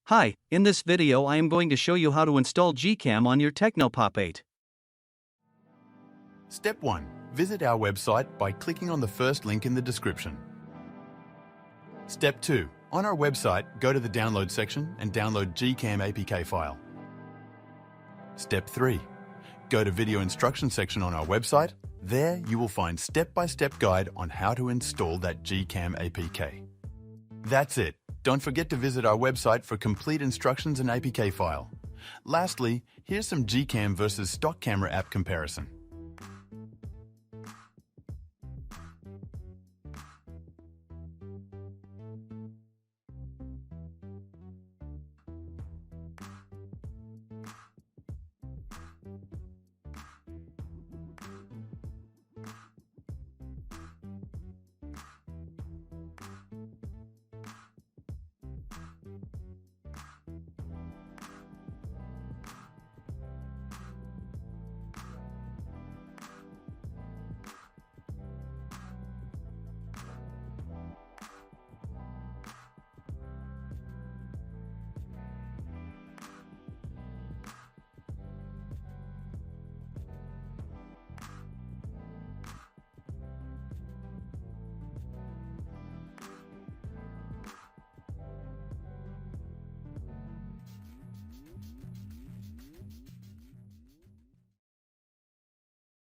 Hi, in this video I am going to show you how to install GCam on your Tecno Pop 8. Step 1. Visit our website by clicking on the first link in the description. Step 2. On our website, go to the download section and download GCam APK file. Step 3. Go to video instruction section on our website. There you will find step-by-step guide on how to install that GCam APK. That's it. Don't forget to visit our website for complete instructions and APK file. Lastly, here's some GCam versus stock camera app comparison.